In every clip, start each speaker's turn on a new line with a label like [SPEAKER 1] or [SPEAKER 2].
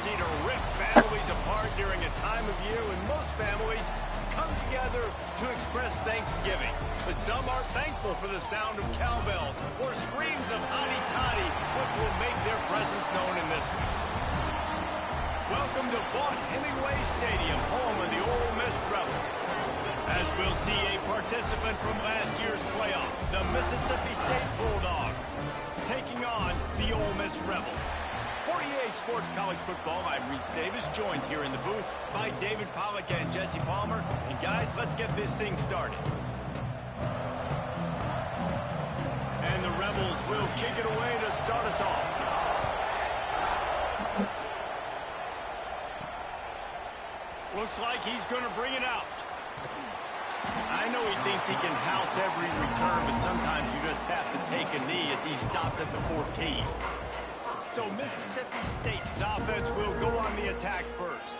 [SPEAKER 1] tendency to rip families apart during a time of year when most families come together to express Thanksgiving. But some are thankful for the sound of cowbells or screams of hotty toddy, which will make their presence known in this one. Welcome to Vaught-Hemingway Stadium, home of the Ole Miss Rebels. As we'll see a participant from last year's playoff, the Mississippi State Bulldogs, taking on the Ole Miss Rebels. 48 Sports College Football, I'm Reese Davis, joined here in the booth by David Pollack and Jesse Palmer. And guys, let's get this thing started. And the Rebels will kick it away to start us off. Looks like he's going to bring it out. I know he thinks he can house every return, but sometimes you just have to take a knee as he stopped at the 14. So Mississippi State's offense will go on the attack first.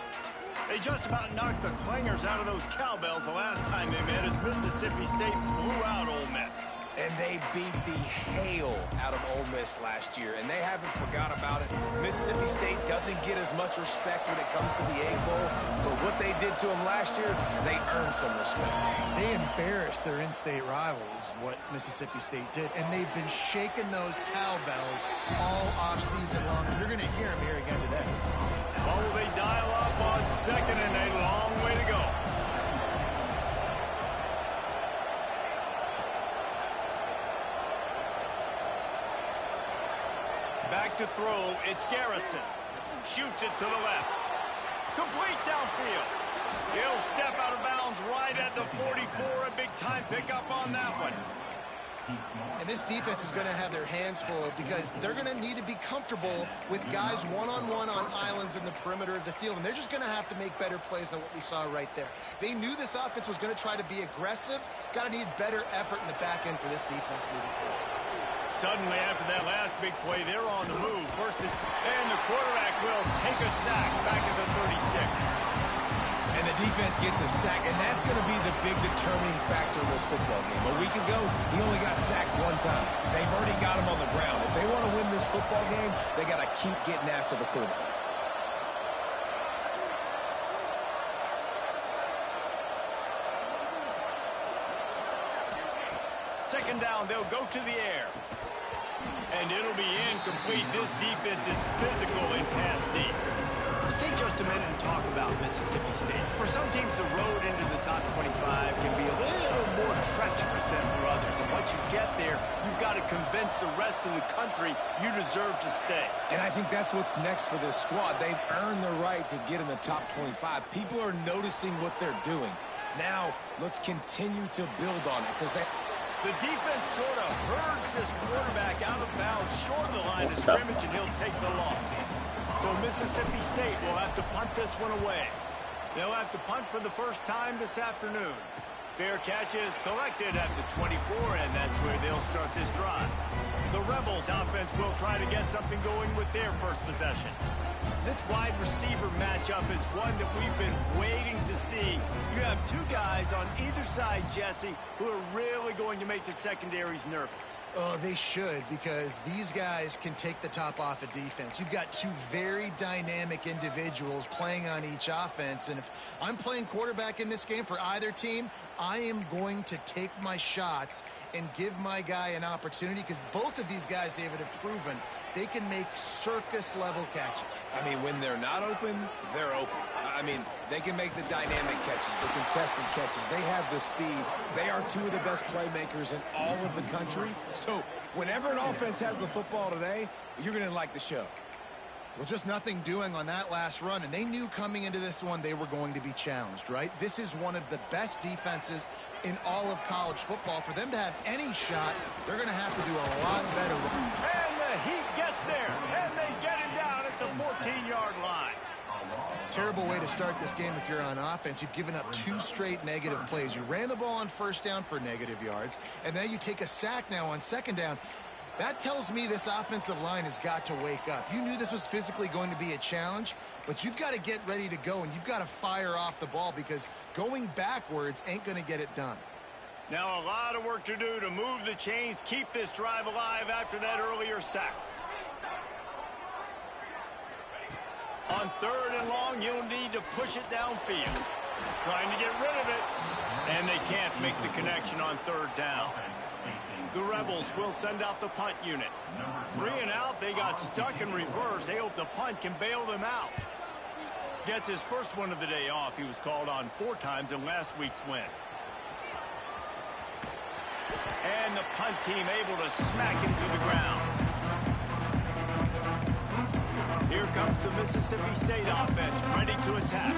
[SPEAKER 1] They just about knocked the clangers out of those cowbells the last time they met as Mississippi State blew out Ole Miss.
[SPEAKER 2] And they beat the hail out of Ole Miss last year, and they haven't forgot about it. Mississippi State doesn't get as much respect when it comes to the Egg Bowl, but what they did to them last year, they earned some respect.
[SPEAKER 3] They embarrassed their in-state rivals, what Mississippi State did, and they've been shaking those cowbells all off-season long, and you're going to hear them here again today.
[SPEAKER 1] What will they dial up on second and a long way to go? Back to throw, it's Garrison. Shoots it to the left. Complete downfield. He'll step out of bounds right at the 44. A big-time pickup on that one.
[SPEAKER 3] And this defense is going to have their hands full because they're going to need to be comfortable with guys one-on-one on islands in the perimeter of the field. And they're just going to have to make better plays than what we saw right there. They knew this offense was going to try to be aggressive. Got to need better effort in the back end for this defense moving forward.
[SPEAKER 1] Suddenly, after that last big play, they're on the move. And the quarterback will take a sack back at the 36.
[SPEAKER 2] And the defense gets a sack, and that's going to be the big determining factor in this football game. A week ago, he only got sacked one time. They've already got him on the ground. If they want to win this football game, they got to keep getting after the quarterback.
[SPEAKER 1] Second down, they'll go to the air. And it'll be incomplete. This defense is physical in pass deep. Let's take just a minute and talk about Mississippi State. For some teams, the road into the top 25 can be a little more treacherous than for others. And once you get there, you've got to convince the rest of the country you deserve to stay.
[SPEAKER 2] And I think that's what's next for this squad. They've earned the right to get in the top 25. People are noticing what they're doing. Now, let's continue to build on it because
[SPEAKER 1] the defense sort of herds this quarterback out of bounds short of the line of scrimmage, and he'll take the loss. So Mississippi State will have to punt this one away. They'll have to punt for the first time this afternoon. Fair catch is collected at the 24, and that's where they'll start this drive. The Rebels offense will try to get something going with their first possession. This wide receiver matchup is one that we've been waiting to see. You have two guys on either side, Jesse, who are really going to make the secondaries nervous.
[SPEAKER 3] Oh, they should, because these guys can take the top off of defense. You've got two very dynamic individuals playing on each offense, and if I'm playing quarterback in this game for either team, I am going to take my shots and give my guy an opportunity, because both of these guys, David, have proven they can make circus-level catches.
[SPEAKER 2] I mean, when they're not open, they're open. I mean, they can make the dynamic catches, the contested catches. They have the speed. They are two of the best playmakers in all of the country. So whenever an offense has the football today, you're going to like the show.
[SPEAKER 3] Well, just nothing doing on that last run, and they knew coming into this one they were going to be challenged, right? This is one of the best defenses in all of college football. For them to have any shot, they're going to have to do a lot better.
[SPEAKER 1] And the Heat gets there, and they get him down at the 14-yard line.
[SPEAKER 3] Terrible way to start this game if you're on offense. You've given up two straight negative plays. You ran the ball on first down for negative yards, and then you take a sack now on second down. That tells me this offensive line has got to wake up. You knew this was physically going to be a challenge, but you've got to get ready to go, and you've got to fire off the ball, because going backwards ain't going to get it done.
[SPEAKER 1] Now a lot of work to do to move the chains, keep this drive alive after that earlier sack. On 3rd and long, you'll need to push it downfield. Trying to get rid of it. And they can't make the connection on 3rd down. The Rebels will send out the punt unit. 3 and out, they got stuck in reverse. They hope the punt can bail them out. Gets his first one of the day off. He was called on 4 times in last week's win. And the punt team able to smack him to the ground. Here comes the Mississippi State offense, ready to attack.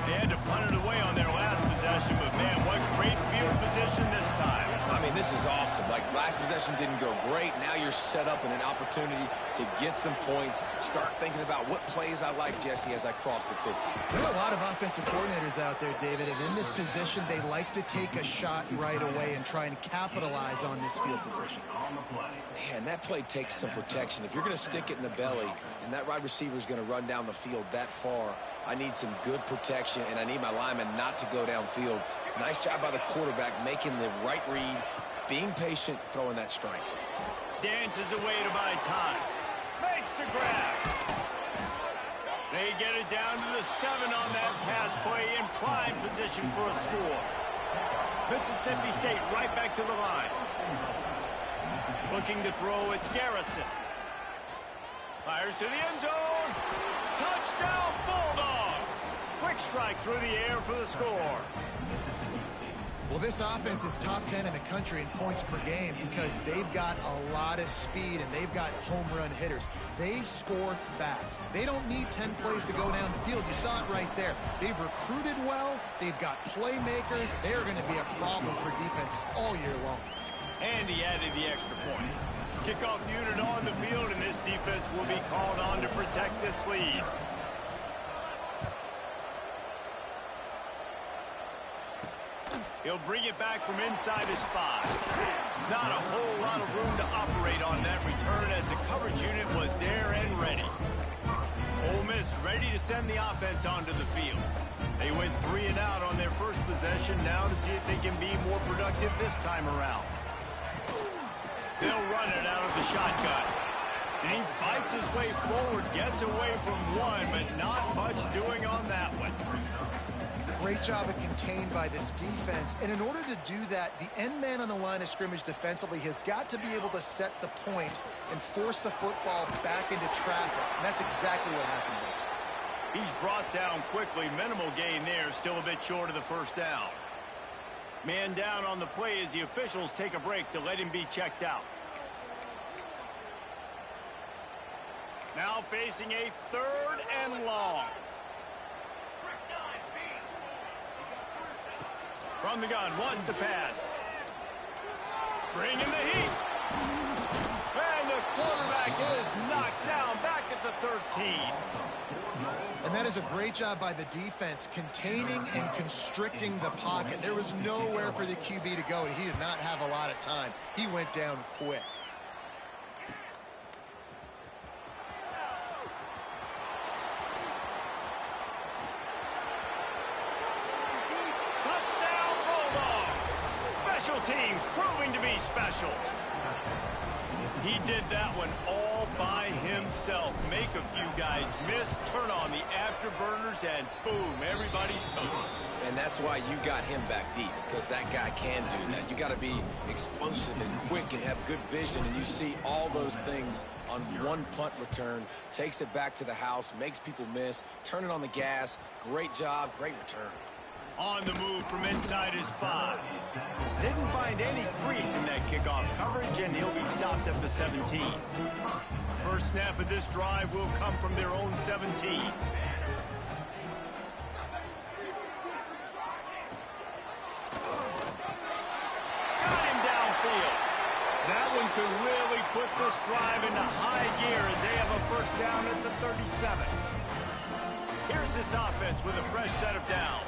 [SPEAKER 1] They had to punt it away on their last possession, but man, what great field position this time.
[SPEAKER 2] I mean, this is awesome. Like, last possession didn't go great. Now you're set up in an opportunity to get some points. Start thinking about what plays I like, Jesse, as I cross the 50.
[SPEAKER 3] There are a lot of offensive coordinators out there, David, and in this position, they like to take a shot right away and try and capitalize on this field position.
[SPEAKER 2] Man, that play takes some protection. If you're going to stick it in the belly and that wide receiver is going to run down the field that far, I need some good protection, and I need my lineman not to go downfield. Nice job by the quarterback making the right read, being patient, throwing that strike.
[SPEAKER 1] Dances away to buy time. Makes the grab. They get it down to the 7 on that pass play in prime position for a score. Mississippi State right back to the line. Looking to throw, it's Garrison. Fires to the end zone. Touchdown, Bulldogs. Quick strike through the air for the score.
[SPEAKER 3] Well, this offense is top 10 in the country in points per game because they've got a lot of speed and they've got home run hitters. They score fast. They don't need 10 plays to go down the field. You saw it right there. They've recruited well. They've got playmakers. They're going to be a problem for defenses all year long.
[SPEAKER 1] And he added the extra point. Kickoff unit on the field, and this defense will be called on to protect this lead. He'll bring it back from inside his 5. Not a whole lot of room to operate on that return as the coverage unit was there and ready. Ole Miss ready to send the offense onto the field. They went 3 and out on their first possession, now to see if they can be more productive this time around. They'll run it out of the shotgun. And he fights his way forward, gets away from one, but not much doing on that one.
[SPEAKER 3] Great job of contained by this defense. And in order to do that, the end man on the line of scrimmage defensively has got to be able to set the point and force the football back into traffic. And that's exactly what happened there.
[SPEAKER 1] He's brought down quickly. Minimal gain there, still a bit short of the first down. Man down on the play as the officials take a break to let him be checked out. Now facing a 3rd and long. From the gun, wants to pass. Bring in the heat. And the quarterback is knocked down back at the 13.
[SPEAKER 3] And that is a great job by the defense, containing and constricting the pocket. There was nowhere for the QB to go, and he did not have a lot of time. He went down quick.
[SPEAKER 1] Touchdown, Bulldogs. Special teams proving to be special. He did that one all by himself. Make a few guys miss, turn on the afterburners, and boom, everybody's toast.
[SPEAKER 2] And that's why you got him back deep, because that guy can do that. You got to be explosive and quick and have good vision, and you see all those things on one punt return. Takes it back to the house, makes people miss, turn it on the gas. Great job, great return.
[SPEAKER 1] On the move from inside his 5. Didn't find any crease in that kickoff coverage, and he'll be stopped at the 17. First snap of this drive will come from their own 17. Got him downfield. That one could really put this drive into high gear as they have a first down at the 37. Here's this offense with a fresh set of downs.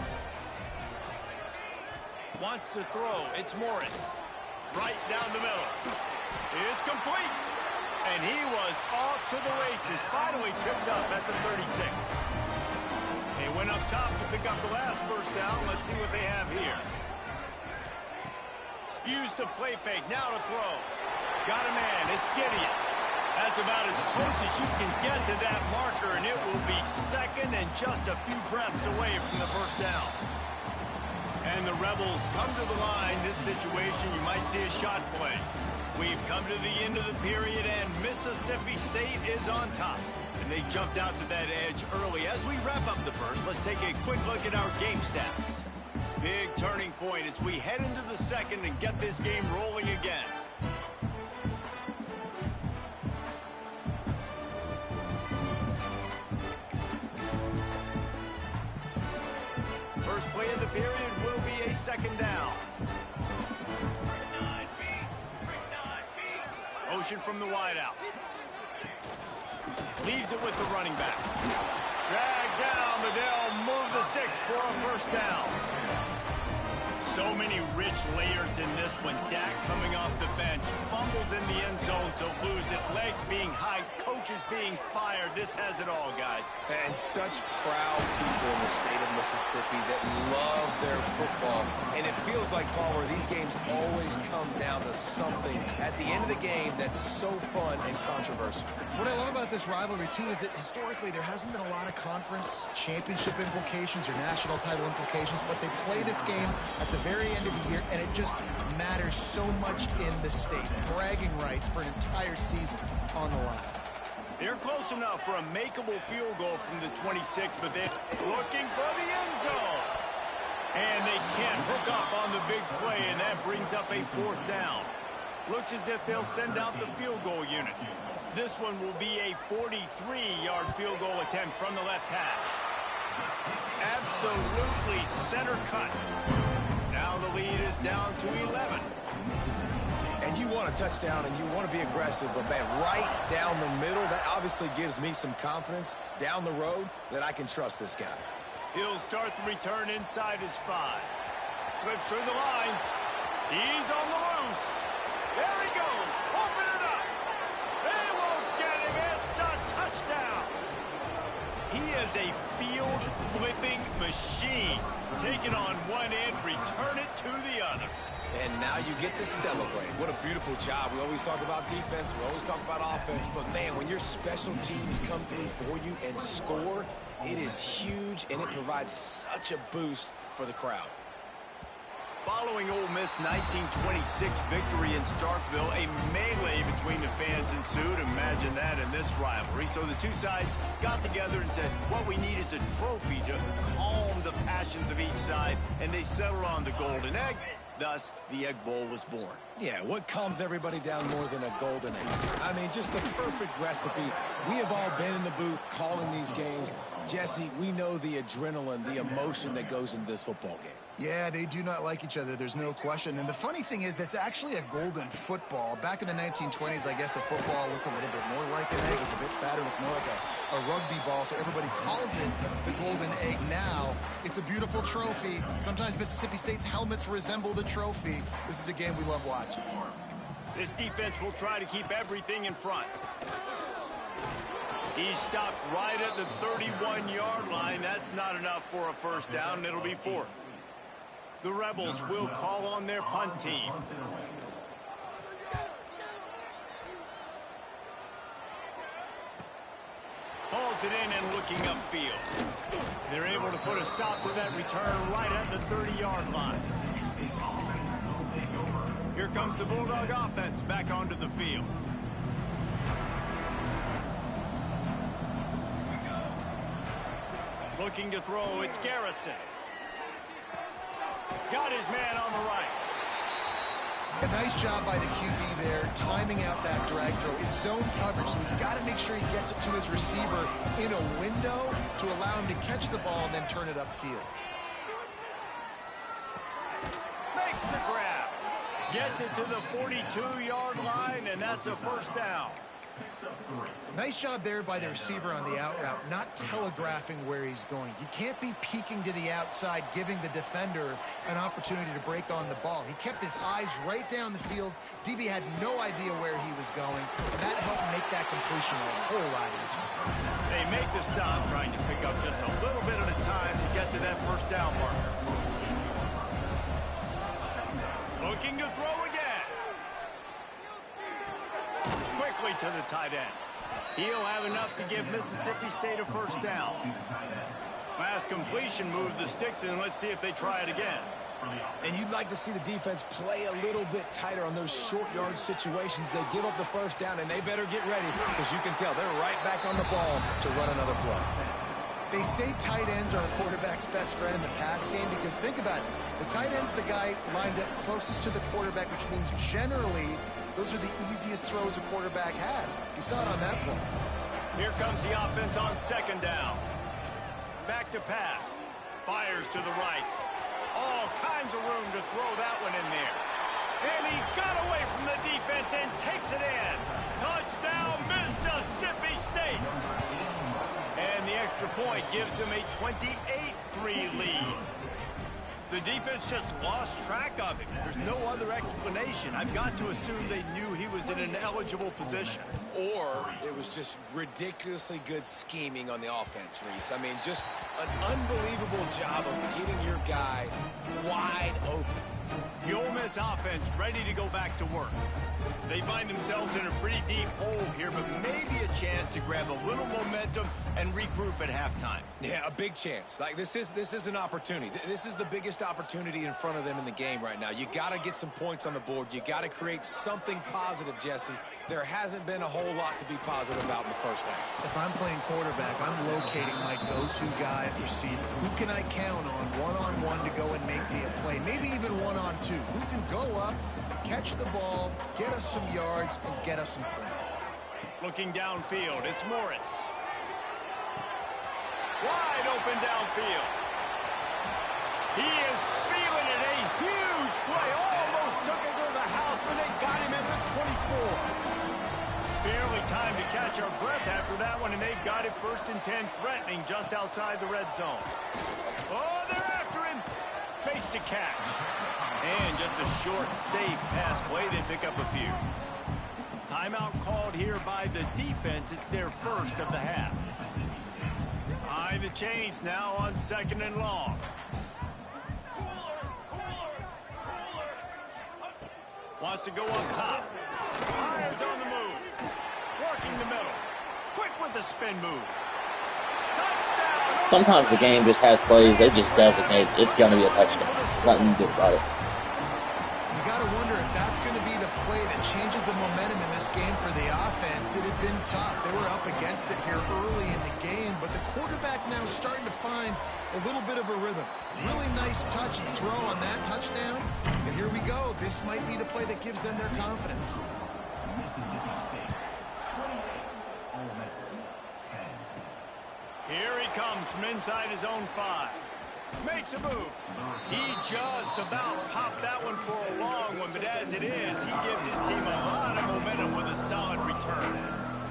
[SPEAKER 1] Wants to throw. It's Morris. Right down the middle. It's complete. And he was off to the races. Finally tripped up at the 36. They went up top to pick up the last first down. Let's see what they have here. Used the play fake. Now to throw. Got a man. It's Gideon. That's about as close as you can get to that marker, and it will just a few breaths away from the first down. And the Rebels come to the line. This situation, you might see a shot play. We've come to the end of the period, and Mississippi State is on top. And they jumped out to that edge early. As we wrap up the first, let's take a quick look at our game stats. Big turning point as we head into the second and get this game rolling again. First play of the period will be a second down. Motion from the wideout. Leaves it with the running back. Drag down, but they'll move the sticks for a first down. So many rich layers in this one. Dak coming off the bench. Fumbles in the end zone to lose it. Legs being hiked. Coaches being fired. This has it all, guys.
[SPEAKER 2] And such proud people in the state of Mississippi that love their football. And it feels like, Palmer, these games always come down to something at the end of the game that's so fun and controversial.
[SPEAKER 3] What I love about this rivalry, too, is that historically there hasn't been a lot of conference championship implications or national title implications, but they play this game at the very end of the year, and it just matters so much in the state. Bragging rights for an entire season on the line.
[SPEAKER 1] They're close enough for a makeable field goal from the 26, but they're looking for the end zone. And they can't hook up on the big play, and that brings up a fourth down. Looks as if they'll send out the field goal unit. This one will be a 43-yard field goal attempt from the left hash. Absolutely center cut. Now the lead is down to 11.
[SPEAKER 2] And you want a touchdown and you want to be aggressive, but man, right down the middle, that obviously gives me some confidence down the road that I can trust this guy.
[SPEAKER 1] He'll start the return inside his 5. Slips through the line. He's on the loose. There he goes. Open it up. They won't get him. It's a touchdown. He is a field-flipping machine. Take it on one end, return it to the other.
[SPEAKER 2] And now you get to celebrate. What a beautiful job. We always talk about defense. We always talk about offense. But, man, when your special teams come through for you and score, it is huge, and it provides such a boost for the crowd.
[SPEAKER 1] Following Ole Miss' 1926 victory in Starkville, a melee between the fans ensued. Imagine that in this rivalry. So the two sides got together and said, what we need is a trophy to calm the passions of each side, and they settled on the Golden Egg. Thus, the Egg Bowl was born.
[SPEAKER 2] Yeah, what calms everybody down more than a golden egg? I mean, just the perfect recipe. We have all been in the booth calling these games. Jesse, we know the adrenaline, the emotion that goes into this football game.
[SPEAKER 3] Yeah, they do not like each other, there's no question. And the funny thing is, that's actually a golden football. Back in the 1920s, I guess the football looked a little bit more like an egg. It was a bit fatter, looked more like a rugby ball, so everybody calls it the golden egg now. It's a beautiful trophy. Sometimes Mississippi State's helmets resemble the trophy. This is a game we love watching.
[SPEAKER 1] This defense will try to keep everything in front. He stopped right at the 31-yard line. That's not enough for a first down, and it'll be fourth. The Rebels will call on their punt team. Hauls it in and looking upfield. They're able to put a stop to that return right at the 30-yard line. Here comes the Bulldog offense back onto the field. Looking to throw, it's Garrison. Got his man on the right.
[SPEAKER 3] A nice job by the QB there, timing out that drag throw. It's zone coverage, so he's got to make sure he gets it to his receiver in a window to allow him to catch the ball and then turn it upfield.
[SPEAKER 1] Makes the grab. Gets it to the 42-yard line, and that's a first down.
[SPEAKER 3] Nice job there by the receiver on the out route, not telegraphing where he's going. You can't be peeking to the outside, giving the defender an opportunity to break on the ball. He kept his eyes right down the field. DB had no idea where he was going. That helped make that completion a whole lot easier.
[SPEAKER 1] They make the stop, trying to pick up just a little bit at a time to get to that first down marker. Looking to throw again. Quickly to the tight end. He'll have enough to give Mississippi State a first down. Last completion moved the sticks in. Let's see if they try it again.
[SPEAKER 2] And you'd like to see the defense play a little bit tighter on those short yard situations. They give up the first down, and they better get ready because you can tell they're right back on the ball to run another play.
[SPEAKER 3] They say tight ends are a quarterback's best friend in the pass game because think about it. The tight end's the guy lined up closest to the quarterback, which means generally those are the easiest throws a quarterback has. You saw it on that play.
[SPEAKER 1] Here comes the offense on second down. Back to pass. Fires to the right. All kinds of room to throw that one in there. And he got away from the defense and takes it in. Touchdown, Mississippi State. And the extra point gives him a 28-3 lead. The defense just lost track of him. There's no other explanation. I've got to assume they knew he was in an eligible position.
[SPEAKER 2] Or it was just ridiculously good scheming on the offense, Reese. I mean, just an unbelievable job of getting your guy wide open.
[SPEAKER 1] The Ole Miss offense ready to go back to work. They find themselves in a pretty deep hole here, but maybe a chance to grab a little momentum and regroup at halftime.
[SPEAKER 2] Yeah, a big chance. Like this is an opportunity. This is the biggest opportunity in front of them in the game right now. You got to get some points on the board. You got to create something positive, Jesse. There hasn't been a whole lot to be positive about in the first half.
[SPEAKER 3] If I'm playing quarterback, I'm locating my go-to guy at receiver. Who can I count on one-on-one to go and make me a play? Maybe even one-on-two. Who can go up, catch the ball, get us some yards, and get us some points?
[SPEAKER 1] Looking downfield, it's Morris. Wide open downfield. He is feeling it. A huge play. Almost took it to the house, but they got him at the 24. Barely time to catch our breath after that one, and they've got it 1st and 10, threatening just outside the red zone. Oh, they're after him. Makes the catch. And just a short, safe pass play. They pick up a few. Timeout called here by the defense. It's their first of the half. Behind the chains now on 2nd and long. Wants to go up top. Irons on the move. Working the middle. Quick with the spin move. Touchdown!
[SPEAKER 4] Sometimes the game just has plays they just designate it's going to be a touchdown. Nothing to do about it.
[SPEAKER 3] You got to wonder if that's going to be the play that changes the momentum in this game for the offense. It had been tough. They were up against it here early in the game, but the quarterback now starting to find a little bit of a rhythm. Really nice touch and throw on that touchdown. And here we go. This might be the play that gives them their confidence.
[SPEAKER 1] Here he comes from inside his own 5. Makes a move. He just about popped that one for a long one, but as it is, he gives his team a lot of momentum with a solid return.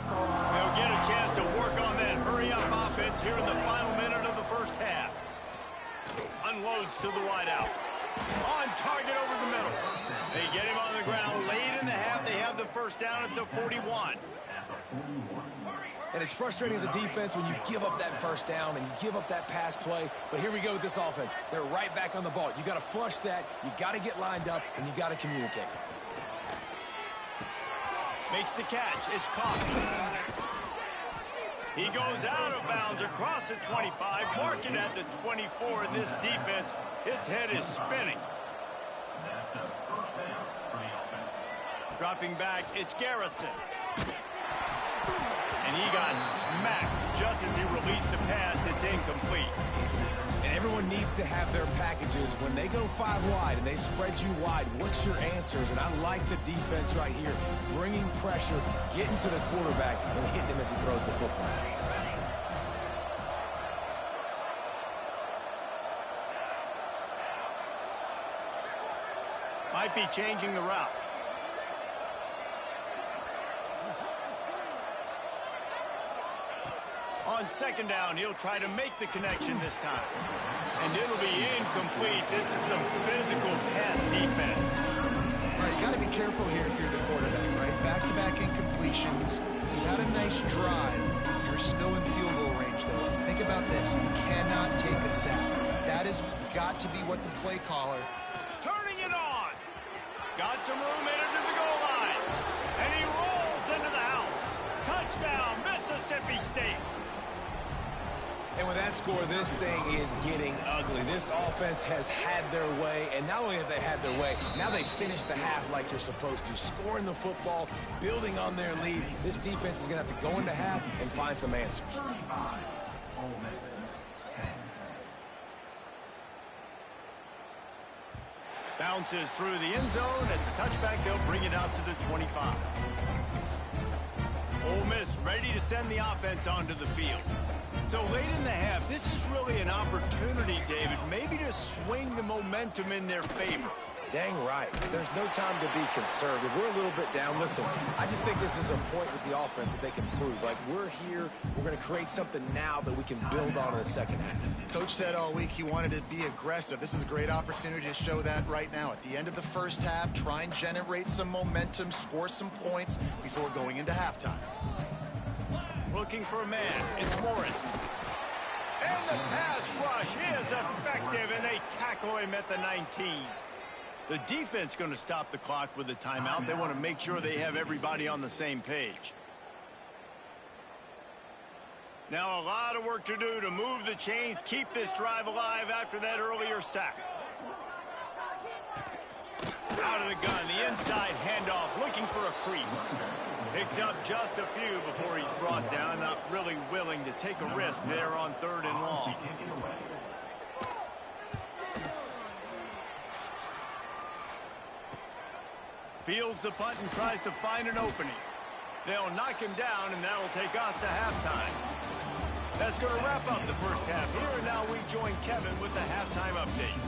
[SPEAKER 1] They'll get a chance to work on that hurry-up offense here in the final minute of the first half. Unloads to the wideout. On target over the middle. They get him on the ground late in the half. They have the first down at the 41.
[SPEAKER 2] And it's frustrating as a defense when you give up that first down and you give up that pass play. But here we go with this offense. They're right back on the ball. You got to flush that. You got to get lined up, and you got to communicate.
[SPEAKER 1] Makes the catch. It's caught. He goes out of bounds across the 25, marking at the 24. And this defense, its head is spinning. Dropping back, it's Garrison. And he got smacked just as he released the pass. It's incomplete.
[SPEAKER 2] And everyone needs to have their packages. When they go 5 wide and they spread you wide, what's your answers? And I like the defense right here, bringing pressure, getting to the quarterback, and hitting him as he throws the football.
[SPEAKER 1] Might be changing the route. On 2nd down, he'll try to make the connection this time. And it'll be incomplete. This is some physical pass defense.
[SPEAKER 3] All right, you got to be careful here if you're the quarterback, right? Back-to-back incompletions. You had a nice drive. You're still in field goal range, though. Think about this. You cannot take a sack. That has got to be what the play caller.
[SPEAKER 1] Turning it on. Got some room, entered to the goal line. And he rolls into the house. Touchdown, Mississippi State.
[SPEAKER 2] And with that score, this thing is getting ugly. This offense has had their way, and not only have they had their way, now they finish the half like you're supposed to, scoring the football, building on their lead. This defense is going to have to go into half and find some answers.
[SPEAKER 1] Bounces through the end zone. It's a touchback. They'll bring it out to the 25. Ole Miss ready to send the offense onto the field. So late in the half, this is really an opportunity, David, maybe to swing the momentum in their favor.
[SPEAKER 2] Dang right. There's no time to be conservative. We're a little bit down. Listen, I just think this is a point with the offense that they can prove. Like, we're here. We're going to create something now that we can build on in the second half.
[SPEAKER 3] Coach said all week he wanted to be aggressive. This is a great opportunity to show that right now. At the end of the first half, try and generate some momentum, score some points before going into halftime.
[SPEAKER 1] Looking for a man. It's Morris. And the pass rush is effective, and they tackle him at the 19. The defense going to stop the clock with a timeout. They want to make sure they have everybody on the same page. Now a lot of work to do to move the chains, keep this drive alive after that earlier sack. Out of the gun, the inside handoff, looking for a crease. Picks up just a few before he's brought down, not really willing to take a risk there on 3rd and long. Fields the punt and tries to find an opening. They'll knock him down, and that'll take us to halftime. That's going to wrap up the first half here, and now we join Kevin with the halftime update.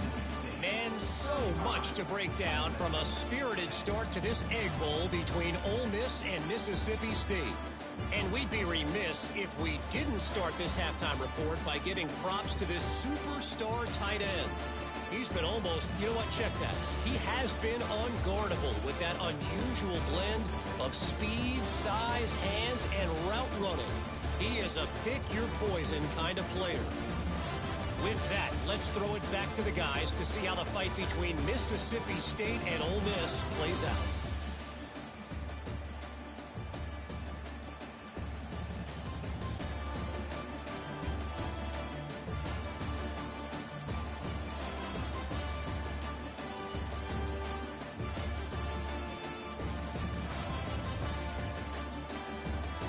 [SPEAKER 5] And so much to break down from a spirited start to this Egg Bowl between Ole Miss and Mississippi State. And we'd be remiss if we didn't start this halftime report by giving props to this superstar tight end. He's been almost, you know what, check that. He has been unguardable with that unusual blend of speed, size, hands, and route running. He is a pick-your-poison kind of player. With that, let's throw it back to the guys to see how the fight between Mississippi State and Ole Miss plays out.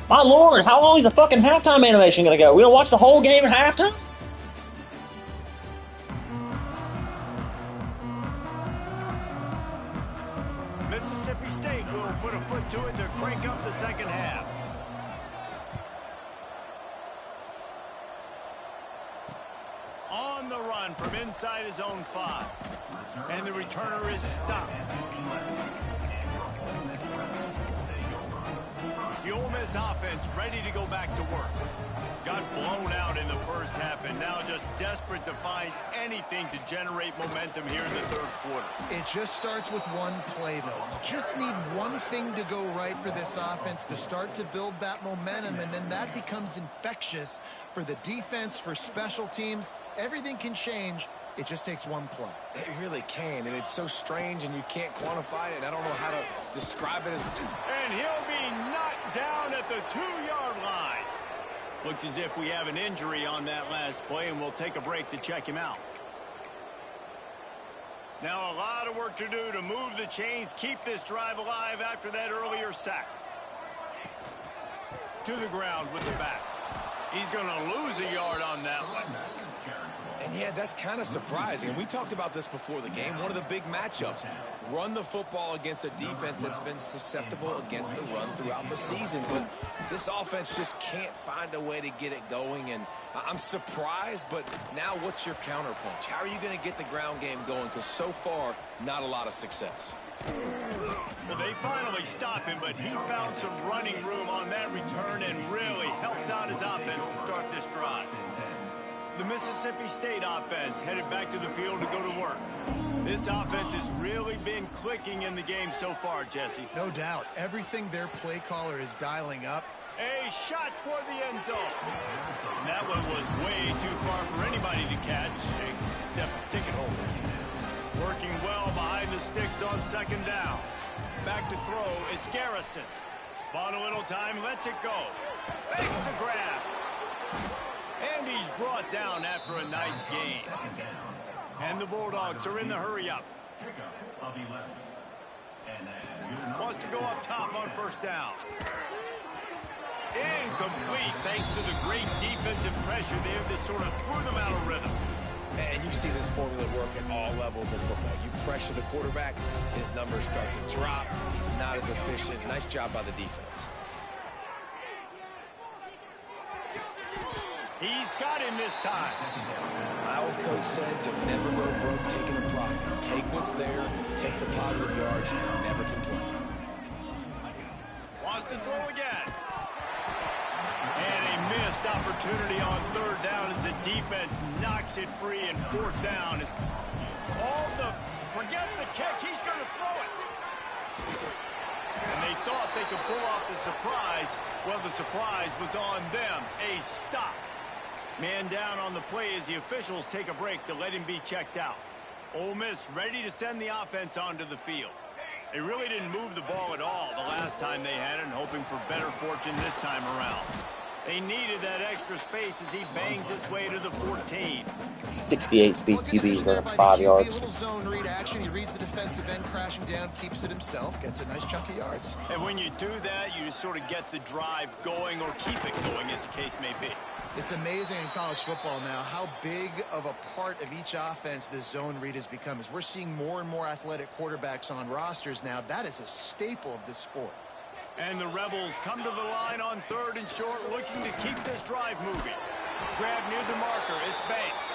[SPEAKER 4] My lord, how long is the fucking halftime animation gonna go? We gonna watch the whole game at halftime?
[SPEAKER 1] Mississippi State will put a foot to it to crank up the second half. On the run from inside his own 5. And the returner is stopped. The Ole Miss offense ready to go back to work. Got blown out in the first half and now just desperate to find anything to generate momentum here in the 3rd quarter.
[SPEAKER 3] It just starts with one play, though. You just need one thing to go right for this offense to start to build that momentum, and then that becomes infectious for the defense, for special teams. Everything can change. It just takes one play.
[SPEAKER 2] It really can, and it's so strange, and you can't quantify it, and I don't know how to describe it as...
[SPEAKER 1] And he'll be knocked down at the 2-yard line. Looks as if we have an injury on that last play, and we'll take a break to check him out. Now a lot of work to do to move the chains, keep this drive alive after that earlier sack. To the ground with the back. He's going to lose a yard on that one.
[SPEAKER 2] And yeah, that's kind of surprising. And we talked about this before the game. One of the big matchups. Run the football against a defense that's been susceptible against the run throughout the season. But this offense just can't find a way to get it going. And I'm surprised, but now what's your counterpunch? How are you going to get the ground game going? Because so far, not a lot of success.
[SPEAKER 1] Well, they finally stop him, but he found some running room on that return and really helps out his offense to start this drive. The Mississippi State offense headed back to the field to go to work. This offense has really been clicking in the game so far, Jesse.
[SPEAKER 3] No doubt. Everything their play caller is dialing up.
[SPEAKER 1] A shot toward the end zone. And that one was way too far for anybody to catch, except ticket holders. Working well behind the sticks on 2nd down. Back to throw, it's Garrison. Bought a little time, lets it go. Makes the grab. And he's brought down after a nice gain. And the Bulldogs are in the hurry-up. Wants to go up top on first down. Incomplete, thanks to the great defensive pressure there that sort of threw them out of rhythm.
[SPEAKER 2] And you see this formula work at all levels of football. You pressure the quarterback, his numbers start to drop. He's not as efficient. Nice job by the defense.
[SPEAKER 1] He's got him this time.
[SPEAKER 2] My old coach said you'll never go broke taking a profit. Take what's there, take the positive yards, and never complain.
[SPEAKER 1] Wants to throw again. And a missed opportunity on third down as the defense knocks it free, and fourth down is forget the kick, he's going to throw it. And they thought they could pull off the surprise. Well, the surprise was on them. A stop. Man down on the play as the officials take a break to let him be checked out. Ole Miss ready to send the offense onto the field. They really didn't move the ball at all the last time they had it, and hoping for better fortune this time around. They needed that extra space as he bangs his way to the 14.
[SPEAKER 4] 68 speed QBs running 5 yards.
[SPEAKER 3] A little zone read action. He reads the defensive end crashing down, keeps it himself, gets a nice chunk of yards.
[SPEAKER 1] And when you do that, you just sort of get the drive going, or keep it going, as the case may be.
[SPEAKER 3] It's amazing in college football now how big of a part of each offense the zone read has become. As we're seeing more and more athletic quarterbacks on rosters now, that is a staple of this sport.
[SPEAKER 1] And the Rebels come to the line on third and short, looking to keep this drive moving. Grab near the marker, it's Banks.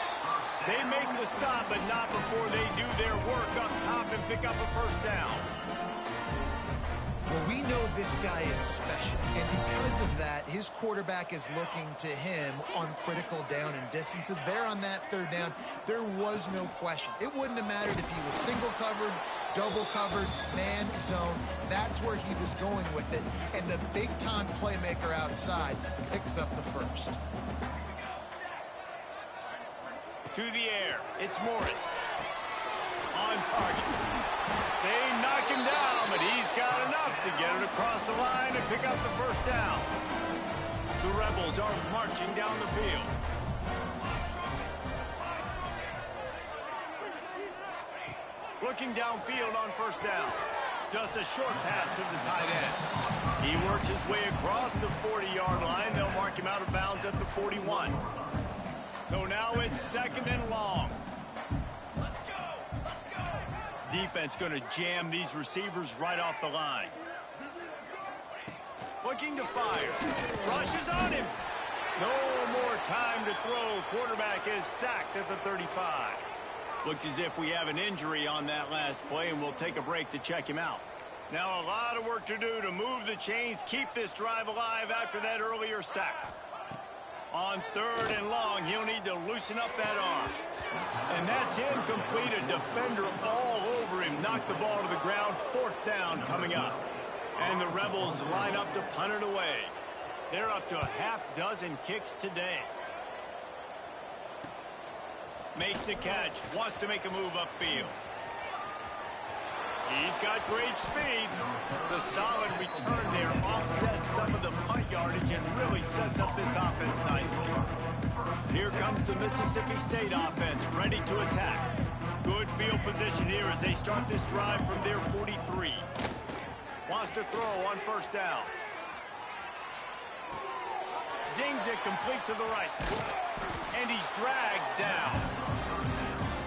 [SPEAKER 1] They make the stop, but not before they do their work up top and pick up a first down.
[SPEAKER 3] Well, we know this guy is special, and because of that, his quarterback is looking to him on critical down and distances. There on that third down, there was no question. It wouldn't have mattered if he was single covered, double covered, man, zone. That's where he was going with it, and the big-time playmaker outside picks up the first.
[SPEAKER 1] To the air, it's Morris. On target. They knock him down, but he's got enough to get it across the line and pick up the first down. The Rebels are marching down the field. Looking downfield on first down. Just a short pass to the tight end. He works his way across the 40-yard line. They'll mark him out of bounds at the 41. So now it's second and long. Defense going to jam these receivers right off the line. Looking to fire. Rushes on him. No more time to throw. Quarterback is sacked at the 35. Looks as if we have an injury on that last play, and we'll take a break to check him out. Now a lot of work to do to move the chains, keep this drive alive after that earlier sack. On third and long, he'll need to loosen up that arm. And that's incomplete. A defender all over him. Knocked the ball to the ground. Fourth down coming up. And the Rebels line up to punt it away. They're up to a half dozen kicks today. Makes the catch. Wants to make a move upfield. He's got great speed. The solid return there offsets some of the punt yardage and really sets up this offense nicely. Here comes the Mississippi State offense, ready to attack. Good field position here as they start this drive from their 43. Wants to throw on first down. Zings it complete to the right. And he's dragged down.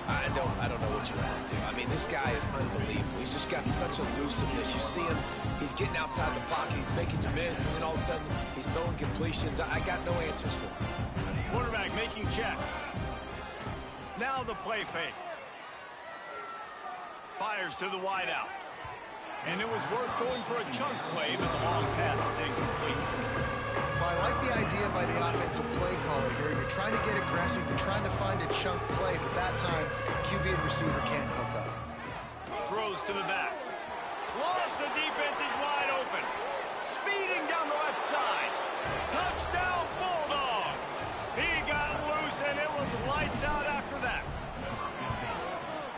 [SPEAKER 2] I don't know what you want to do. I mean, this guy is unbelievable. He's just got such elusiveness. You see him, he's getting outside the pocket, he's making you miss, and then all of a sudden, he's throwing completions. I got no answers for him.
[SPEAKER 1] Quarterback making checks. Now the play fake. Fires to the wideout. And it was worth going for a chunk play, but the long pass is incomplete.
[SPEAKER 3] Well, I like the idea by the offensive play caller here. You're trying to get aggressive. You're trying to find a chunk play, but that time, QB and receiver can't hook up.
[SPEAKER 1] Throws to the back. Lost, the defense is wide open. Speeding down the left side. Touchdown, Bulldogs. He got loose, and it was lights out after that.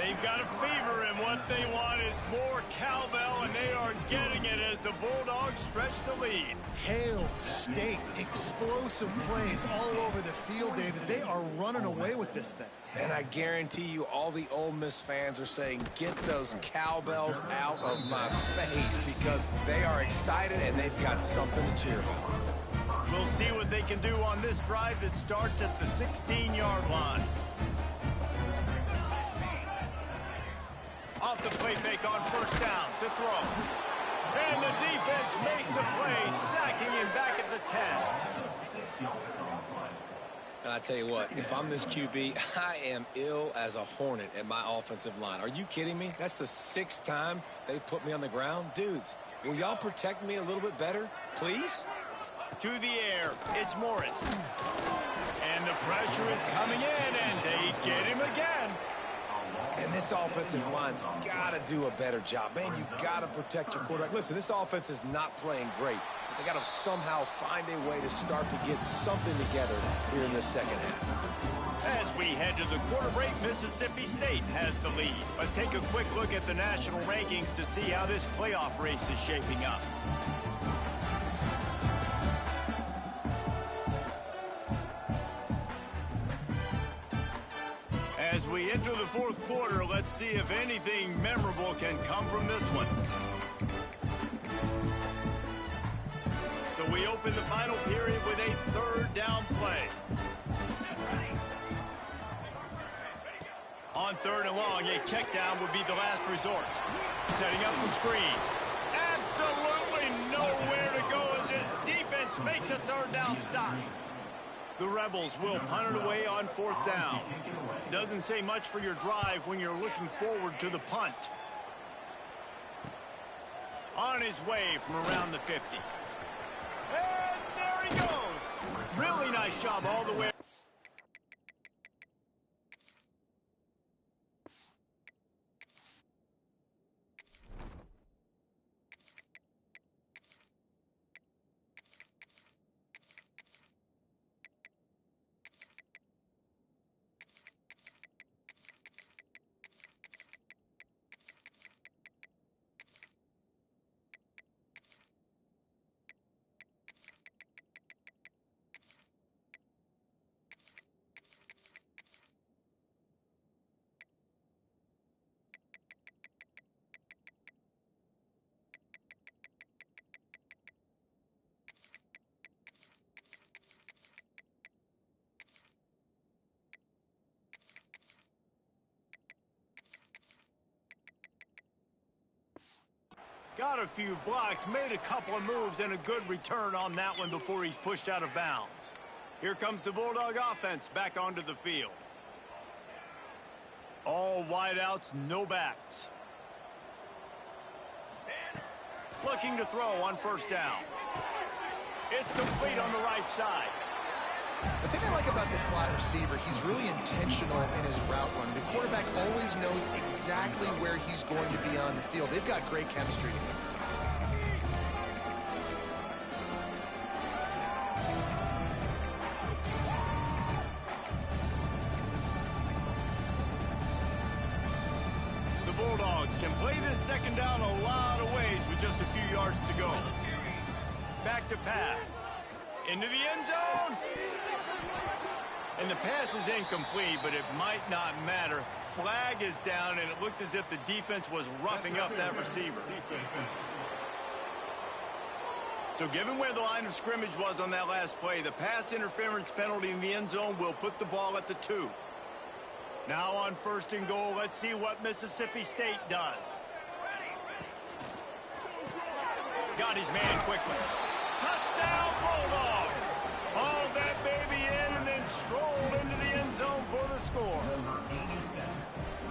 [SPEAKER 1] They've got a fever, and what they want is more cowbell, and they are getting it as the Bulldogs stretch the lead.
[SPEAKER 3] Hail State, explosive plays all over the field, David. They are running away with this thing.
[SPEAKER 2] And I guarantee you all the Ole Miss fans are saying, get those cowbells out of my face, because they are excited and they've got something to cheer about.
[SPEAKER 1] We'll see what they can do on this drive that starts at the 16-yard line. Off the play fake on first down to throw. And the defense makes a play, sacking him back at the 10.
[SPEAKER 2] And I tell you what, if I'm this QB, I am ill as a hornet at my offensive line. Are you kidding me? That's the 6th time they've put me on the ground. Dudes, will y'all protect me a little bit better, please?
[SPEAKER 1] To the air, it's Morris. And the pressure is coming in, and they get him again.
[SPEAKER 2] And this offensive line's got to do a better job. Man, you got to protect your quarterback. Listen, this offense is not playing great. But they got to somehow find a way to start to get something together here in the second half.
[SPEAKER 1] As we head to the quarter break, Mississippi State has the lead. Let's take a quick look at the national rankings to see how this playoff race is shaping up. As we enter the fourth quarter, let's see if anything memorable can come from this one. So we open the final period with a third down play. On third and long, a check down would be the last resort. Setting up the screen. Absolutely nowhere to go as his defense makes a third down stop. The Rebels will punt it away on fourth down. Doesn't say much for your drive when you're looking forward to the punt. On his way from around the 50. And there he goes. Really nice job all the way. Got a few blocks, made a couple of moves, and a good return on that one before he's pushed out of bounds. Here comes the Bulldog offense back onto the field. All wideouts, no backs. Looking to throw on first down. It's complete on the right side.
[SPEAKER 3] The thing I like about this slot receiver, he's really intentional in his route run. The quarterback always knows exactly where he's going to be on the field. They've got great chemistry together.
[SPEAKER 1] The Bulldogs can play this second down a lot of ways with just a few yards to go. Back to pass. Into the end zone. And the pass is incomplete, but it might not matter. Flag is down, and it looked as if the defense was roughing up that receiver. So given where the line of scrimmage was on that last play, the pass interference penalty in the end zone will put the ball at the 2. Now on first and goal, let's see what Mississippi State does. Got his man quickly. Touchdown, Bulldogs! Hauled that baby in and then strolled into the end zone for the score.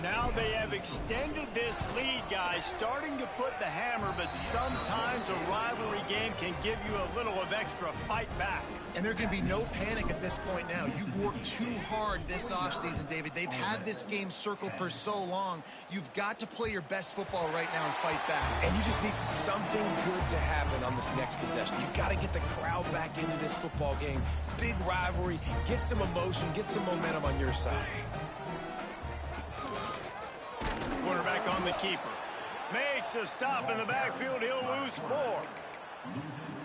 [SPEAKER 1] Now they have extended this lead, guys, starting to put the hammer, but sometimes a rivalry game can give you a little of extra fight back.
[SPEAKER 3] And there can be no panic at this point now. You've worked too hard this offseason, David. They've had this game circled for so long. You've got to play your best football right now and fight back.
[SPEAKER 2] And you just need something good to happen on this next possession. You've got to get the crowd back into this football game. Big rivalry. Get some emotion. Get some momentum on your side.
[SPEAKER 1] mark on the keeper. Makes a stop in the backfield. He'll lose 4.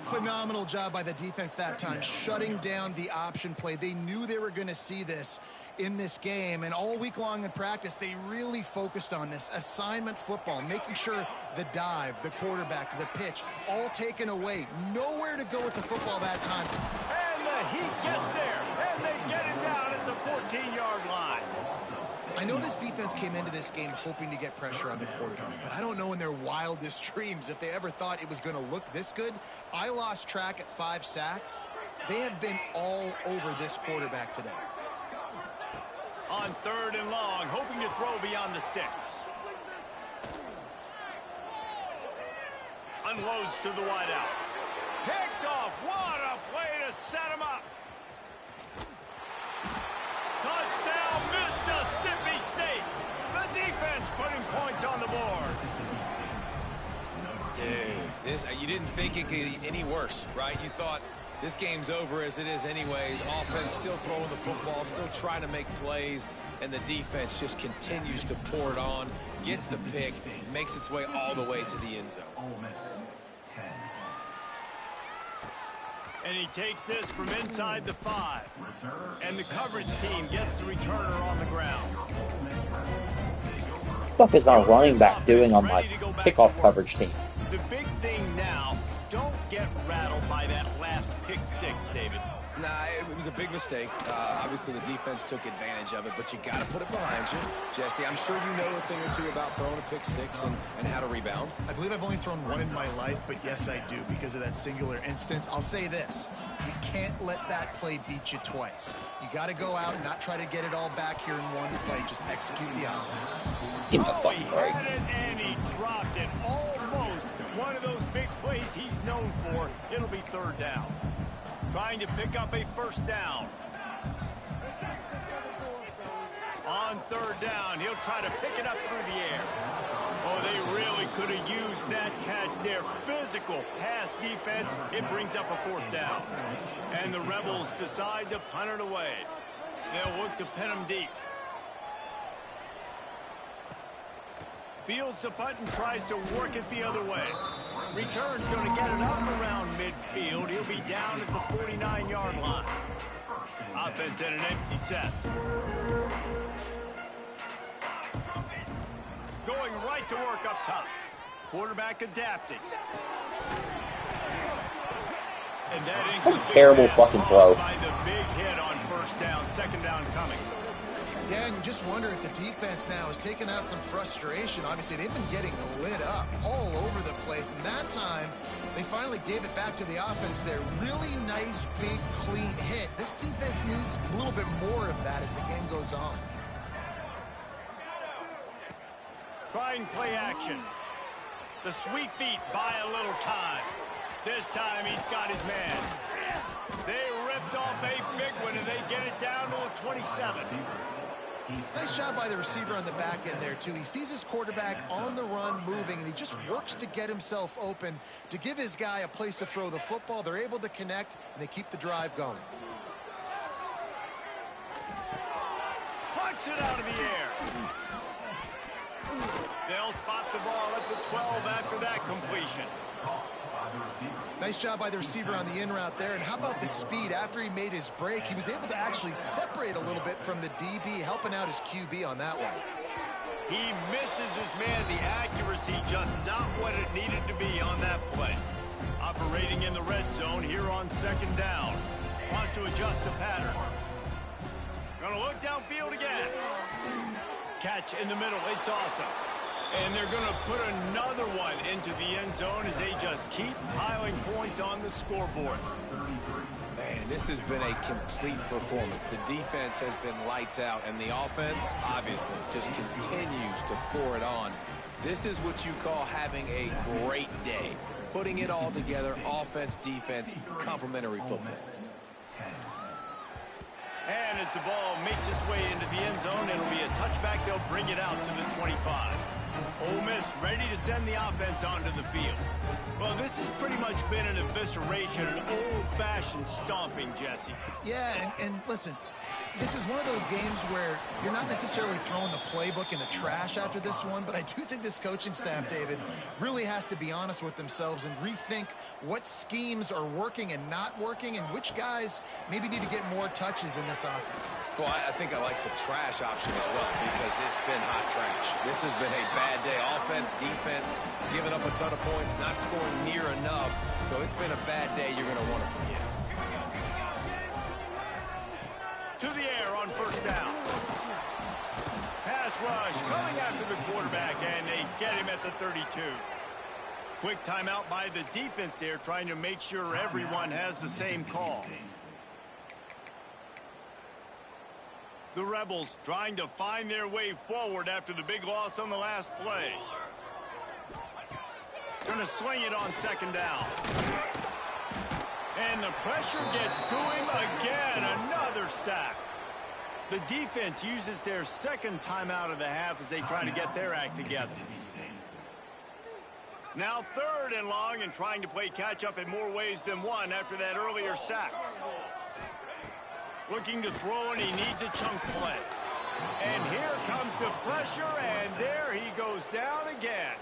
[SPEAKER 3] Phenomenal job by the defense that time, shutting down the option play. They knew they were going to see this in this game, and all week long in practice, they really focused on this assignment football, making sure the dive, the quarterback, the pitch, all taken away. Nowhere to go with the football that time.
[SPEAKER 1] And the Heat gets there, and they get it down at the 14-yard line.
[SPEAKER 3] I know this defense came into this game hoping to get pressure on the quarterback, but I don't know in their wildest dreams if they ever thought it was going to look this good. I lost track at 5 sacks. They have been all over this quarterback today.
[SPEAKER 1] On 3rd and long, hoping to throw beyond the sticks. Unloads to the wideout. Picked off. What a play to set him up. Touchdown, Mississippi State. The defense putting points on the board.
[SPEAKER 2] Dude, you didn't think it could get any worse, right? You thought this game's over as it is anyways. Offense still throwing the football, still trying to make plays, and the defense just continues to pour it on, gets the pick, makes its way all the way to the end zone.
[SPEAKER 1] And he takes this from inside the 5. And the coverage team gets the returner on the ground.
[SPEAKER 4] What the fuck is my running back doing on my kickoff coverage team?
[SPEAKER 1] The big thing now, don't get rattled by that last pick 6, David.
[SPEAKER 2] Nah, it was a big mistake. Obviously, the defense took advantage of it, but you got to put it behind you. Jesse, I'm sure you know a thing or two about throwing a pick 6 and how to rebound.
[SPEAKER 3] I believe I've only thrown 1 in my life, but yes, I do because of that singular instance. I'll say this. You can't let that play beat you twice. You got to go out and not try to get it all back here in one play. Just execute the offense.
[SPEAKER 4] Give me a fucking break.
[SPEAKER 1] He had it and he dropped it. Almost one of those big plays he's known for. It'll be 3rd down. Trying to pick up a 1st down. On 3rd down, he'll try to pick it up through the air. Oh, they really could have used that catch there. Physical pass defense. It brings up a 4th down. And the Rebels decide to punt it away. They'll look to pin him deep. Fields the punt and tries to work it the other way. Return's going to get it up around midfield. He'll be down at the 49-yard line. Offense in an empty set. Going right to work up top. Quarterback adapting. And that
[SPEAKER 4] That's a terrible fucking throw.
[SPEAKER 1] By the big hit on 1st down, 2nd down coming.
[SPEAKER 3] Yeah, and you just wonder if the defense now is taking out some frustration. Obviously, they've been getting lit up all over the place. And that time, they finally gave it back to the offense there. Really nice, big, clean hit. This defense needs a little bit more of that as the game goes on.
[SPEAKER 1] Trying play action. The sweet feet buy a little time. This time, he's got his man. They ripped off a big one, and they get it down to a 27.
[SPEAKER 3] Nice job by the receiver on the back end there, too. He sees his quarterback on the run moving, and he just works to get himself open to give his guy a place to throw the football. They're able to connect, and they keep the drive going.
[SPEAKER 1] Punch it out of the air. They'll spot the ball at the 12 after that completion.
[SPEAKER 3] Nice job by the receiver on the in route there. And how about the speed? After he made his break, he was able to actually separate a little bit from the DB, helping out his QB on that one.
[SPEAKER 1] He misses his man. The accuracy just not what it needed to be on that play. Operating in the red zone here on 2nd down. Wants to adjust the pattern. Gonna look downfield again. Catch in the middle. It's awesome. And they're going to put another one into the end zone as they just keep piling points on the scoreboard.
[SPEAKER 2] Man, this has been a complete performance. The defense has been lights out, and the offense, obviously, just continues to pour it on. This is what you call having a great day. Putting it all together, offense, defense, complementary football.
[SPEAKER 1] And as the ball makes its way into the end zone, it'll be a touchback. They'll bring it out to the 25. Ole Miss ready to send the offense onto the field. Well, this has pretty much been an evisceration, an old-fashioned stomping, Jesse.
[SPEAKER 3] Yeah, and listen, this is one of those games where you're not necessarily throwing the playbook in the trash after this one, but I do think this coaching staff, David, really has to be honest with themselves and rethink what schemes are working and not working and which guys maybe need to get more touches in this offense.
[SPEAKER 2] Well, I think I like the trash option as well because it's been hot trash. This has been a bad day. Offense, defense, giving up a ton of points, not scoring near enough. So it's been a bad day. You're going to want to forget.
[SPEAKER 1] To the air on first down. Pass rush coming after the quarterback, and they get him at the 32. Quick timeout by the defense there, trying to make sure everyone has the same call. The Rebels trying to find their way forward after the big loss on the last play. Going to swing it on second down. And the pressure gets to him again. Another sack. The defense uses their second timeout of the half as they try to get their act together. Now 3rd and long and trying to play catch-up in more ways than one after that earlier sack. Looking to throw, and he needs a chunk play. And here comes the pressure, and there he goes down again.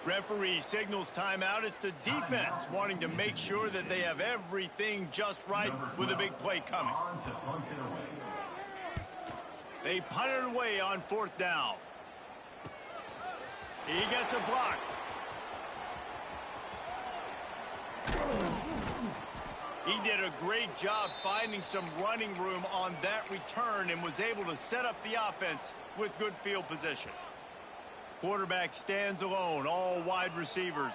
[SPEAKER 1] Referee signals timeout. It's the defense wanting to make sure that they have everything just right with a big play coming. They punt it away on 4th down. He gets a block. He did a great job finding some running room on that return and was able to set up the offense with good field position. Quarterback stands alone, all wide receivers.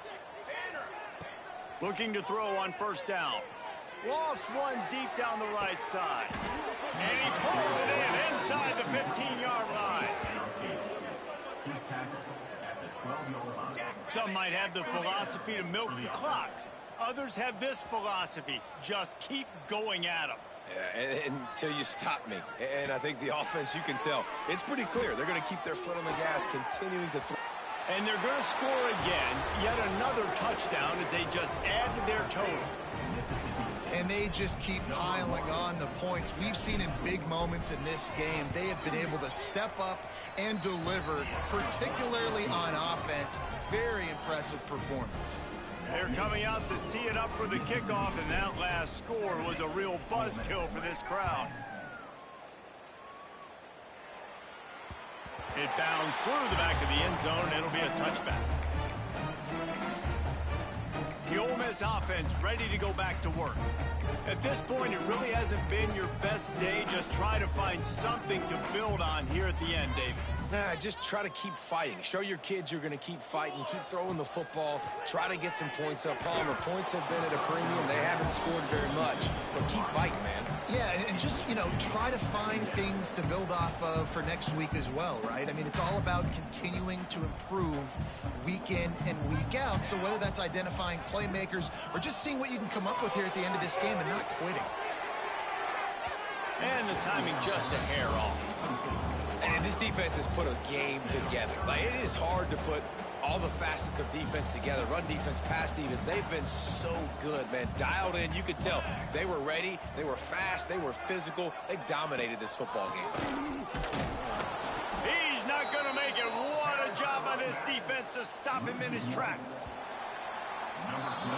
[SPEAKER 1] Looking to throw on first down. Lofts one deep down the right side. And he pulls it in inside the 15-yard line. Some might have the philosophy to milk the clock. Others have this philosophy. Just keep going at them.
[SPEAKER 2] Yeah, until you stop me. And I think the offense, you can tell, it's pretty clear. They're going to keep their foot on the gas, continuing to throw.
[SPEAKER 1] And they're going to score again, yet another touchdown as they just add to their total.
[SPEAKER 3] And they just keep piling on the points. We've seen in big moments in this game, they have been able to step up and deliver, particularly on offense. Very impressive performance.
[SPEAKER 1] They're coming out to tee it up for the kickoff, and that last score was a real buzzkill for this crowd. It bounds through the back of the end zone, and it'll be a touchback. The Ole Miss offense ready to go back to work. At this point, it really hasn't been your best day. Just try to find something to build on here at the end, David.
[SPEAKER 2] Nah, just try to keep fighting. Show your kids you're going to keep fighting. Keep throwing the football. Try to get some points up. Palmer, points have been at a premium. They haven't scored very much. But keep fighting, man.
[SPEAKER 3] Yeah, and just, try to find things to build off of for next week as well, right? I mean, it's all about continuing to improve week in and week out. So whether that's identifying playmakers or just seeing what you can come up with here at the end of this game and not quitting.
[SPEAKER 1] And the timing just a hair off.
[SPEAKER 2] And this defense has put a game together. Like, it is hard to put all the facets of defense together. Run defense, pass defense. They've been so good, man. Dialed in. You could tell they were ready. They were fast. They were physical. They dominated this football game.
[SPEAKER 1] He's not going to make it. What a job by this defense to stop him in his tracks.